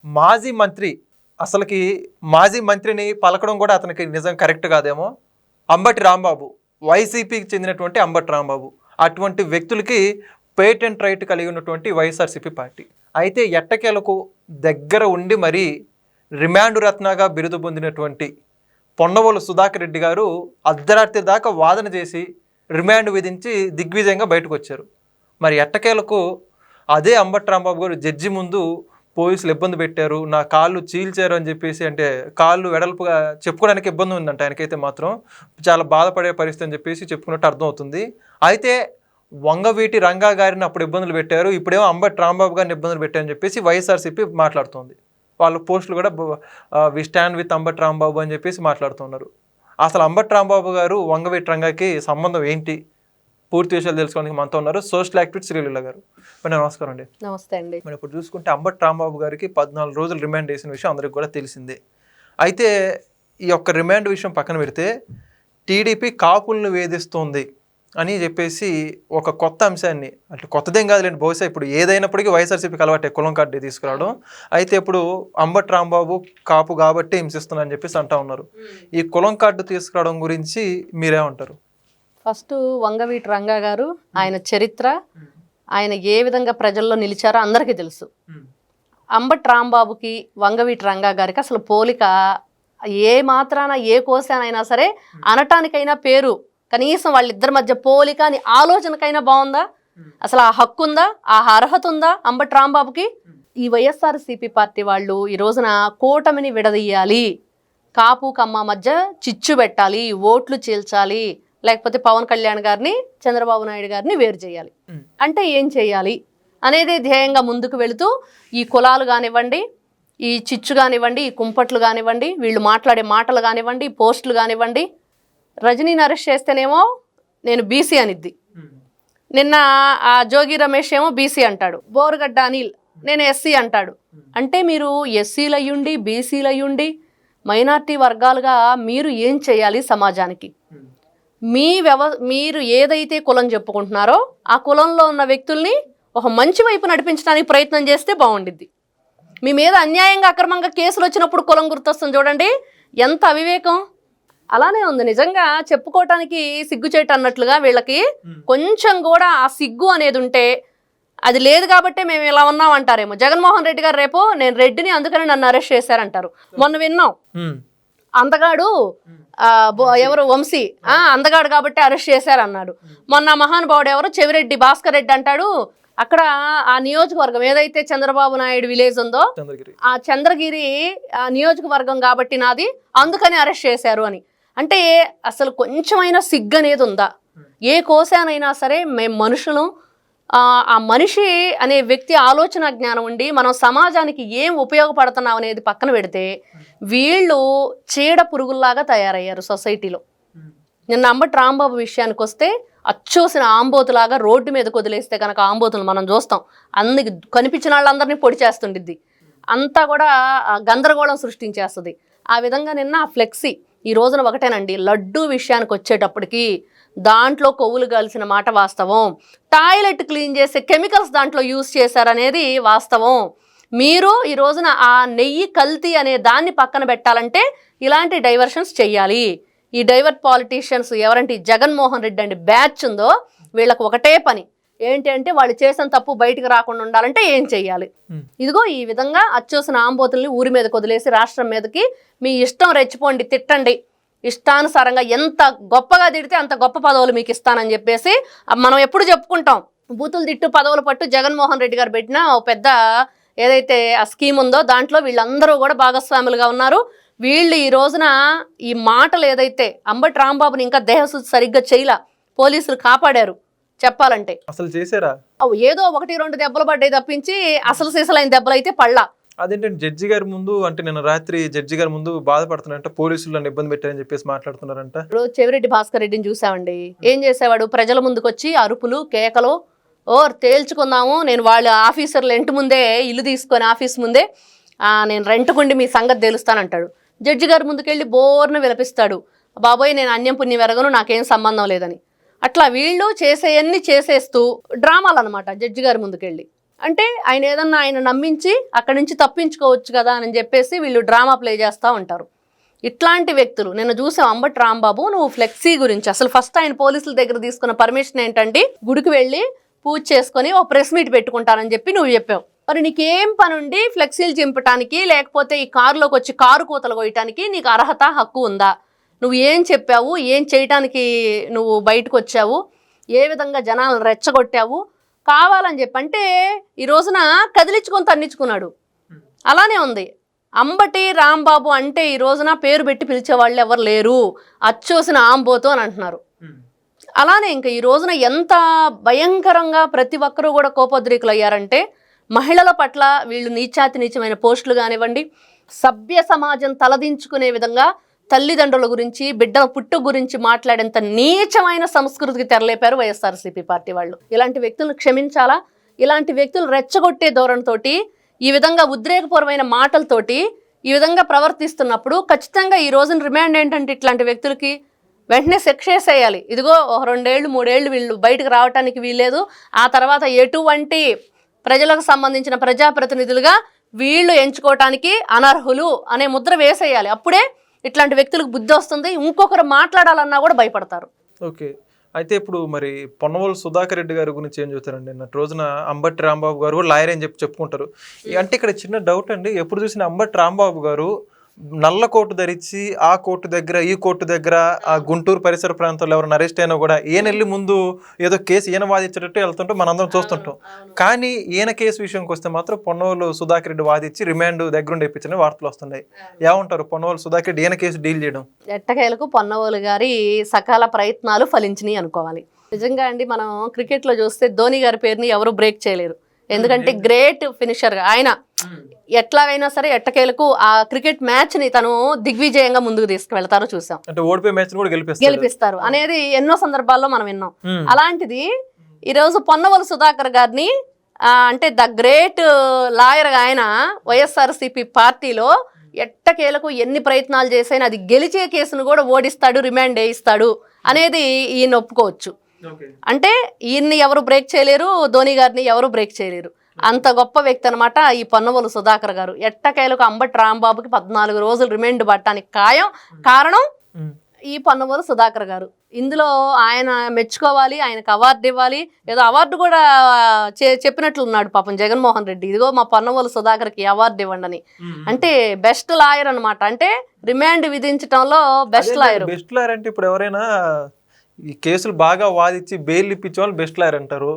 మాజీ మంత్రి అసలుకి మాజీ మంత్రిని పలకడం కూడా అతనికి నిజం కరెక్ట్ కాదేమో. అంబటి రాంబాబు, వైసీపీకి చెందినటువంటి అంబటి రాంబాబు, అటువంటి వ్యక్తులకి పేటెంట్ రైట్ కలిగి ఉన్నటువంటి వైఎస్ఆర్సీపీ పార్టీ. అయితే ఎట్టకేలకు దగ్గర ఉండి మరీ రిమాండ్ రత్నగా బిరుదు పొందినటువంటి పొన్నవోలు సుధాకర్ రెడ్డి గారు అర్ధరాత్రి దాకా వాదన చేసి రిమాండ్ విధించి దిగ్విజయంగా బయటకు వచ్చారు. మరి ఎట్టకేలకు అదే అంబటి రాంబాబు గారు జడ్జి ముందు పోలీసులు ఇబ్బంది పెట్టారు, నా కాళ్ళు చీల్చారు అని చెప్పేసి, అంటే కాళ్ళు వెడల్పుగా చెప్పుకోవడానికి ఇబ్బంది ఉందంట ఆయనకైతే, మాత్రం చాలా బాధపడే పరిస్థితి అని చెప్పేసి చెప్పుకున్నట్టు అర్థమవుతుంది. అయితే వంగవీటి రంగా గారిని అప్పుడు ఇబ్బందులు పెట్టారు, ఇప్పుడేమో అంబటి రాంబాబు గారిని ఇబ్బందులు పెట్టారని చెప్పేసి వైఎస్ఆర్సీపీ మాట్లాడుతుంది. వాళ్ళ పోస్టులు కూడా we stand with Ambati Rambabu అని చెప్పేసి మాట్లాడుతున్నారు. అసలు అంబటి రాంబాబు గారు వంగవీటి రంగాకి సంబంధం ఏంటి? పూర్తి విషయాలు తెలుసుకోవడానికి మనతో ఉన్నారు సోషల్ యాక్టివిస్ట్ శ్రీలీల గారు. మరి నమస్కారం అండి. నమస్తే అండి. మరి ఇప్పుడు చూసుకుంటే అంబటి రాంబాబు గారికి 14 రోజులు రిమాండ్ వేసిన విషయం అందరికి కూడా తెలిసిందే. అయితే ఈ యొక్క రిమాండ్ విషయం పక్కన పెడితే టీడీపీ కాపులను వేధిస్తోంది అని చెప్పేసి ఒక కొత్త అంశాన్ని, అంటే కొత్తదేం కాదులేండి, బహుశా ఇప్పుడు ఏదైనప్పటికీ వైఎస్ఆర్సీపీకి అలవాటే కులం కార్డు తీసుకురావడం. అయితే ఇప్పుడు అంబటి రాంబాబు కాపు కాబట్టి హింసిస్తున్నారని చెప్పేసి అంటా ఉన్నారు. ఈ కులం కార్డు తీసుకురావడం గురించి మీరేమంటారు? ఫస్ట్ వంగవీటి రంగా గారు, ఆయన చరిత్ర, ఆయన ఏ విధంగా ప్రజల్లో నిలిచారో అందరికీ తెలుసు. అంబటి రాంబాబుకి వంగవీటి రంగా గారికి అసలు పోలిక ఏ మాత్రాన ఏ కోశానైనా సరే అనటానికైనా పేరు, కనీసం వాళ్ళిద్దరి మధ్య పోలిక అని ఆలోచనకైనా బాగుందా? అసలు ఆ హక్కు ఉందా? ఆ అర్హత ఉందా అంబటి రాంబాబుకి? ఈ వైఎస్ఆర్సీపీ పార్టీ వాళ్ళు ఈ రోజున కూటమిని విడదీయాలి, కాపు కమ్మ మధ్య చిచ్చు పెట్టాలి, ఓట్లు చీల్చాలి, లేకపోతే పవన్ కళ్యాణ్ గారిని చంద్రబాబు నాయుడు గారిని వేరు చేయాలి అంటే ఏం చేయాలి అనేది ధ్యేయంగా ముందుకు వెళుతూ ఈ కులాలు కానివ్వండి, ఈ చిచ్చు కానివ్వండి, ఈ కుంపట్లు కానివ్వండి, వీళ్ళు మాట్లాడే మాటలు కానివ్వండి, పోస్టులు కానివ్వండి. రజనీని అరెస్ట్ చేస్తేనేమో నేను బీసీ అనిద్ది, నిన్న ఆ జోగి రమేష్ ఏమో బీసీ అంటాడు, బోరుగడ్డ అనిల్ నేను ఎస్సీ అంటాడు. అంటే మీరు ఎస్సీలు అయ్యుండి, బీసీలు అయ్యుండి, మైనార్టీ వర్గాలుగా మీరు ఏం చేయాలి సమాజానికి? మీరు ఏదైతే కులం చెప్పుకుంటున్నారో ఆ కులంలో ఉన్న వ్యక్తుల్ని ఒక మంచి వైపు నడిపించడానికి ప్రయత్నం చేస్తే బాగుండిద్ది. మీ మీద అన్యాయంగా అక్రమంగా కేసులు వచ్చినప్పుడు కులం గుర్తొస్తుంది చూడండి, ఎంత అవివేకం. అలానే ఉంది నిజంగా, చెప్పుకోవటానికి సిగ్గుచేటు అన్నట్లుగా వీళ్ళకి కొంచెం కూడా ఆ సిగ్గు అనేది ఉంటే, అది లేదు కాబట్టే మేము ఇలా ఉన్నాం అంటారేమో. జగన్మోహన్ రెడ్డి గారు రేపు నేను రెడ్డిని అందుకని నన్ను అరెస్ట్ చేశారంటారు. మొన్న విన్నాం, అందగాడు ఎవరు వంశీ అందగాడు కాబట్టి అరెస్ట్ చేశారన్నాడు. మొన్న మహానుభావుడు ఎవరు చెవిరెడ్డి భాస్కర్ రెడ్డి అంటాడు, అక్కడ ఆ నియోజకవర్గం ఏదైతే చంద్రబాబు నాయుడు విలేజ్ ఉందో ఆ చంద్రగిరి ఆ నియోజకవర్గం కాబట్టి నాది, అందుకని అరెస్ట్ చేశారు అని. అంటే అసలు కొంచెమైనా సిగ్గు అనేది ఉందా? ఏ కోశానైనా సరే మేము మనుషులు, ఆ మనిషి అనే వ్యక్తి ఆలోచన జ్ఞానం ఉండి మనం సమాజానికి ఏం ఉపయోగపడుతున్నాం అనేది పక్కన పెడితే వీళ్ళు చీడ పురుగుల్లాగా తయారయ్యారు సొసైటీలో. నిన్న అంబటి రాంబాబు విషయానికి వస్తే అచ్చోసిన ఆంబోతులాగా రోడ్డు మీద వదిలేస్తే కనుక ఆంబోతులు మనం చూస్తాం, అందుకు కనిపించిన వాళ్ళందరినీ పొడి చేస్తుండిద్ది, అంతా కూడా గందరగోళం సృష్టించేస్తుంది. ఆ విధంగా నిన్న ఆ ఫ్లెక్సీ ఈ రోజున ఒకటేనండి, లడ్డూ విషయానికి వచ్చేటప్పటికి దాంట్లో కొవ్వులు కలిసిన మాట వాస్తవం, టాయిలెట్ క్లీన్ చేసే కెమికల్స్ దాంట్లో యూజ్ చేశారనేది వాస్తవం. మీరు ఈ రోజున ఆ నెయ్యి కల్తీ అనే దాన్ని పక్కన పెట్టాలంటే ఇలాంటి డైవర్షన్స్ చెయ్యాలి. ఈ డైవర్ట్ పాలిటీషియన్స్ ఎవరంటే జగన్మోహన్ రెడ్డి అండి బ్యాచ్ ఉందో, వీళ్ళకి ఒకటే పని ఏంటి అంటే వాళ్ళు చేసిన తప్పు బయటకు రాకుండా ఉండాలంటే ఏం చెయ్యాలి? ఇదిగో ఈ విధంగా అచ్చోసిన ఆంబోతుల్ని ఊరి మీదకి వదిలేసి రాష్ట్రం మీదకి మీ ఇష్టం రెచ్చిపోండి, తిట్టండి, ఇష్టానుసారంగా ఎంత గొప్పగా తిడితే అంత గొప్ప పదవులు మీకు ఇస్తానని చెప్పేసి మనం ఎప్పుడు చెప్పుకుంటాం. బూతులు తిట్టు పదవులు పట్టు జగన్మోహన్ రెడ్డి గారు పెట్టిన పెద్ద ఏదైతే ఆ స్కీమ్ ఉందో దాంట్లో వీళ్ళందరూ కూడా భాగస్వాములుగా ఉన్నారు. వీళ్ళు ఈ రోజున ఈ మాటలు ఏదైతే అంబటి రాంబాబుని ఇంకా దేహశుద్ధి సరిగ్గా చేయలా, పోలీసులు కాపాడారు చెప్పాలంటే. అసలు చేశారా? ఏదో 1-2 దెబ్బలు పడ్డాయి తప్పించి అసలు సీసలైన దెబ్బలు అయితే పడలా. అదేంటంటే జడ్జి గారి ముందు, అంటే నిన్న రాత్రి జడ్జి గారి ముందు బాధపడుతున్నారంట, పోలీసులు ఇబ్బంది పెట్టారని చెప్పేసి మాట్లాడుతున్నారంట. రోజు చెవిరెడ్డి భాస్కర్ రెడ్డిని చూసామండి, ఏం చేసేవాడు? ప్రజల ముందుకు వచ్చి అరుపులు కేకలు, తేల్చుకుందాము, నేను వాళ్ళ ఆఫీసర్లు ఇంటి ముందే ఇల్లు తీసుకొని ఆఫీస్ ముందే నేను రెంట్కుండి మీ సంగతి తెలుస్తానంటాడు. జడ్జి గారి ముందుకెళ్ళి బోర్ను విలపిస్తాడు, బాబోయ్ నేను అన్యం పుణ్యం ఎరగను, నాకేం సంబంధం లేదని. అట్లా వీళ్ళు చేసేయన్ని చేసేస్తూ డ్రామాలు అనమాట జడ్జి గారి ముందుకెళ్ళి. అంటే ఆయన ఏదన్నా ఆయన నమ్మించి అక్కడి నుంచి తప్పించుకోవచ్చు కదా అని చెప్పేసి వీళ్ళు డ్రామా ప్లే చేస్తూ ఉంటారు. ఇట్లాంటి వ్యక్తులు నిన్న చూసాం. అంబటి రాంబాబు నువ్వు ఫ్లెక్సీ గురించి అసలు ఫస్ట్ ఆయన పోలీసుల దగ్గర తీసుకున్న పర్మిషన్ ఏంటంటే గుడికి వెళ్ళి పూజ చేసుకొని ఒక ప్రెస్ మీట్ పెట్టుకుంటానని చెప్పి నువ్వు చెప్పావు. మరి నీకేం పని ఉండి ఫ్లెక్సీలు చింపటానికి లేకపోతే ఈ కారులోకి వచ్చి కారు కూతలు కొయ్యటానికి నీకు అర్హత హక్కు ఉందా? నువ్వు ఏం చెప్పావు, ఏం చేయటానికి నువ్వు బయటకు వచ్చావు, ఏ విధంగా జనాలను రెచ్చగొట్టావు కావాలని చెప్పి అంటే ఈ రోజున కదిలించుకొని తన్నించుకున్నాడు. అలానే ఉంది. అంబటి రాంబాబు అంటే ఈ రోజున పేరు పెట్టి పిలిచేవాళ్ళు ఎవరు లేరు, అచ్చోసిన ఆంబోతో అని అంటున్నారు. అలానే ఇంకా ఈ రోజున ఎంత భయంకరంగా ప్రతి ఒక్కరూ కూడా కోపోద్రేకులు అయ్యారంటే మహిళల పట్ల వీళ్ళు నీచాతి నీచమైన పోస్టులు కానివ్వండి, సభ్య సమాజం తలదించుకునే విధంగా తల్లిదండ్రుల గురించి బిడ్డల పుట్టు గురించి మాట్లాడేంత నీచమైన సంస్కృతికి తెరలేపారు వైఎస్ఆర్సీపీ పార్టీ వాళ్ళు. ఇలాంటి వ్యక్తులను క్షమించాలా? ఇలాంటి వ్యక్తులు రెచ్చగొట్టే ధోరణితోటి ఈ విధంగా ఉద్రేకపూర్వమైన మాటలతోటి ఈ విధంగా ప్రవర్తిస్తున్నప్పుడు ఖచ్చితంగా ఈ రోజున రిమాండ్ ఏంటంటే ఇట్లాంటి వ్యక్తులకి వెంటనే శిక్ష వేసేయాలి. ఇదిగో 2 ఏళ్ళు 3 ఏళ్ళు వీళ్ళు బయటకు రావడానికి వీల్లేదు, ఆ తర్వాత ఎటువంటి ప్రజలకు సంబంధించిన ప్రజాప్రతినిధులుగా వీళ్ళు ఎంచుకోవటానికి అనర్హులు అనే ముద్ర వేసేయాలి. అప్పుడే ఇట్లాంటి వ్యక్తులకు బుద్ధి వస్తుంది. ఇంకొకరు మాట్లాడాలన్నా కూడా భయపడతారు. ఓకే, అయితే ఇప్పుడు మరి పొన్నవోలు సుధాకర్ రెడ్డి గారి గురించి ఏం చెప్తారండి? నిన్నటి రోజున అంబటి రాంబాబు గారు కూడా లాయర్ అని చెప్పి చెప్పుకుంటారు. అంటే ఇక్కడ చిన్న డౌట్ అండి, ఎప్పుడు చూసిన అంబటి రాంబాబు గారు నల్ల కోటు ధరించి ఆ కోర్టు దగ్గర ఈ కోర్టు దగ్గర ఆ గుంటూరు పరిసర ప్రాంతాల్లో ఎవరైనా అరెస్ట్ అయినా కూడా ఈయన వెళ్ళి ముందు ఏదో కేసు ఈయన వాదించేటట్టు వెళ్తుంటే మనందరం చూస్తుంటాం. కానీ ఈయన కేసు విషయంకి వస్తే మాత్రం పొన్నవోలు సుధాకర్ రెడ్డి వాదించి రిమాండ్ దగ్గరుండి ఇప్పించని వార్తలు వస్తున్నాయి. ఏమంటారు పొన్నవోలు సుధాకర్ రెడ్డి ఈయన కేసు డీల్ చేయడం? ఎట్టకేలకు పొన్నవోలు గారి సకాల ప్రయత్నాలు ఫలించినాయి అనుకోవాలి. నిజంగా అండి, మనం క్రికెట్లో చూస్తే ధోని గారి పేరుని ఎవరు బ్రేక్ చేయలేరు. ఎందుకంటే గ్రేట్ ఫినిషర్గా ఆయన ఎట్లాగైనా సరే ఎట్టకేలకు ఆ క్రికెట్ మ్యాచ్ ని తను దిగ్విజయంగా ముందుకు తీసుకువెళ్తారో చూసాం. అంటే ఓడిపోయే మ్యాచ్ కూడా గెలిపిస్తారు అనేది ఎన్నో సందర్భాల్లో మనం విన్నాం. అలాంటిది ఈరోజు పొన్నవోలు సుధాకర్ గారిని అంటే ద గ్రేట్ లాయర్ ఆయన వైఎస్ఆర్సీపీ పార్టీలో ఎట్టకేలకు ఎన్ని ప్రయత్నాలు చేసైనా అది గెలిచే కేసును కూడా ఓడిస్తాడు, రిమాండ్ వేయిస్తాడు అనేది ఈయన ఒప్పుకోవచ్చు. అంటే ఈయన్ని ఎవరు బ్రేక్ చేయలేరు, ధోని గారిని ఎవరు బ్రేక్ చేయలేరు. అంత గొప్ప వ్యక్తి అనమాట ఈ పొన్నవోలు సుధాకర్ గారు. ఎట్టకేలకు అంబటి రాంబాబుకి 14 రోజులు రిమాండ్ పట్టడానికి కారణం ఈ పొన్నవోలు సుధాకర్ గారు. ఇందులో ఆయన మెచ్చుకోవాలి, ఆయనకు అవార్డు ఇవ్వాలి. ఏదో అవార్డు కూడా చెప్పినట్లున్నాడు పాపం జగన్మోహన్ రెడ్డి, ఇదిగో మా పొన్నవోలు సుధాకర్కి అవార్డు ఇవ్వండి అని. అంటే బెస్ట్ లాయర్ అనమాట. అంటే రిమాండ్ విధించడంలో బెస్ట్ లాయర్. బెస్ట్ లాయర్ అంటే ఇప్పుడు ఎవరైనా ఈ కేసులు బాగా వాదించి బెయిల్ ఇప్పించే వాళ్ళు బెస్ట్ లాయర్ అంటారు,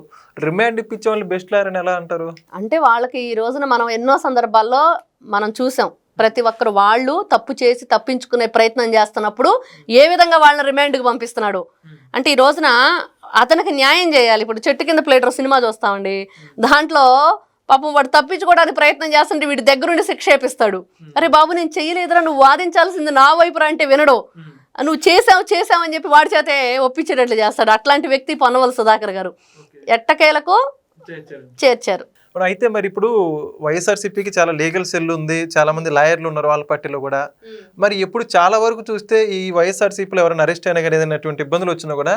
రిమాండ్ ఇప్పించే వాళ్ళు బెస్ట్ లాయర్ అని ఎలా అంటారు? అంటే వాళ్ళకి ఈ రోజున మనం ఎన్నో సందర్భాల్లో మనం చూసాం, ప్రతి ఒక్కరు వాళ్ళు తప్పు చేసి తప్పించుకునే ప్రయత్నం చేస్తున్నప్పుడు ఏ విధంగా వాళ్ళని రిమాండ్కి పంపిస్తున్నాడు. అంటే ఈ రోజున అతనికి న్యాయం చేయాలి. ఇప్పుడు చెట్టు కింద ప్లేటర్ సినిమా చూస్తామండి, దాంట్లో పాపం వాడు తప్పించుకోవడానికి ప్రయత్నం చేస్తుంటే వీడి దగ్గరుండి శిక్ష వేపిస్తాడు. అరే బాబు నేను చెయ్యలేదురా, నువ్వు వాదించాల్సింది నా వైపురా అంటే వినడు, నువ్వు చేసావు అని చెప్పి వాడి చేతే ఒప్పించేటట్లు చేస్తాడు. అట్లాంటి వ్యక్తి పొన్నవోలు సుధాకర్ గారు ఎట్టకేలకు చేర్చారు. అయితే మరి ఇప్పుడు వైఎస్ఆర్సీపీకి చాలా లీగల్ సెల్ ఉంది, చాలా మంది లాయర్లు ఉన్నారు వాళ్ళ పార్టీలో కూడా. మరి ఎప్పుడు చాలా వరకు చూస్తే ఈ వైఎస్ఆర్సీపీలో ఎవరైనా అరెస్ట్ అయినా కానీ ఏదైనటువంటి ఇబ్బందులు వచ్చినా కూడా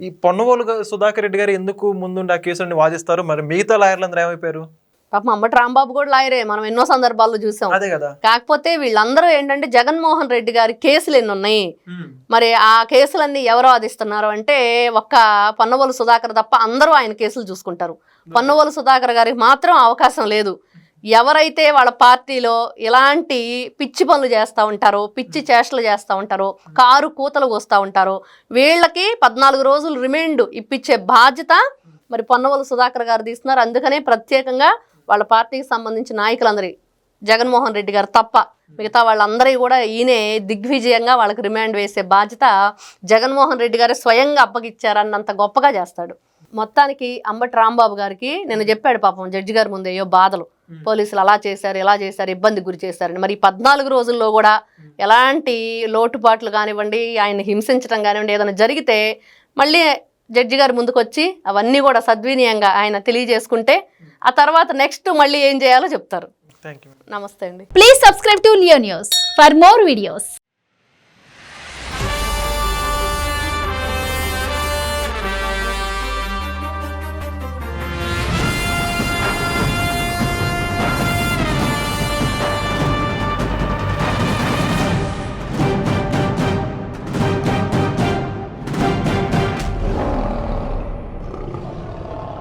ఈ పొన్నవోలు సుధాకర్ రెడ్డి గారు ఎందుకు ముందుండి ఆ కేసుని వాదిస్తారు? మరి మిగతా లాయర్లందరూ ఏమైపోయారు? పాపం అంబటి రాంబాబు కూడా లాయరే, మనం ఎన్నో సందర్భాల్లో చూసాం. అదే కదా. కాకపోతే వీళ్ళందరూ ఏంటంటే జగన్మోహన్ రెడ్డి గారి కేసులు ఎన్ని ఉన్నాయి, మరి ఆ కేసులన్నీ ఎవరు వాదిస్తున్నారు అంటే ఒక్క పొన్నవోలు సుధాకర్ తప్ప అందరూ ఆయన కేసులు చూసుకుంటారు. పొన్నవోలు సుధాకర్ గారికి మాత్రం అవకాశం లేదు. ఎవరైతే వాళ్ళ పార్టీలో ఇలాంటి పిచ్చి పనులు చేస్తూ ఉంటారో, పిచ్చి చేష్టలు చేస్తూ ఉంటారో, కారు కూతలు కోస్తూ ఉంటారో వీళ్ళకి 14 రోజులు రిమాండ్ ఇప్పించే బాధ్యత మరి పొన్నవోలు సుధాకర్ గారు తీస్తున్నారు. అందుకనే ప్రత్యేకంగా వాళ్ళ పార్టీకి సంబంధించిన నాయకులందరి జగన్మోహన్ రెడ్డి గారు తప్ప మిగతా వాళ్ళందరూ కూడా ఈయనే దిగ్విజయంగా వాళ్ళకి రిమాండ్ వేసే బాధ్యత జగన్మోహన్ రెడ్డి గారే స్వయంగా అప్పగిచ్చారన్నంత గొప్పగా చేస్తాడు. మొత్తానికి అంబటి రాంబాబు గారికి నేను చెప్పాడు పాపం జడ్జి గారి ముందు అయ్యో బాధలు, పోలీసులు అలా చేశారు ఇలా చేశారు ఇబ్బంది గురి చేశారని. మరి 14 రోజుల్లో కూడా ఎలాంటి లోటుపాట్లు కానివ్వండి, ఆయన హింసించడం కానివ్వండి ఏదైనా జరిగితే మళ్ళీ జడ్జి గారు ముందుకు వచ్చి అవన్నీ కూడా సద్వినియంగా ఆయన తెలియజేసుకుంటే ఆ తర్వాత నెక్స్ట్ మళ్ళీ ఏం చేయాలో చెప్తారు. థాంక్యూ. నమస్తే అండి. Please subscribe to Leo news for more videos.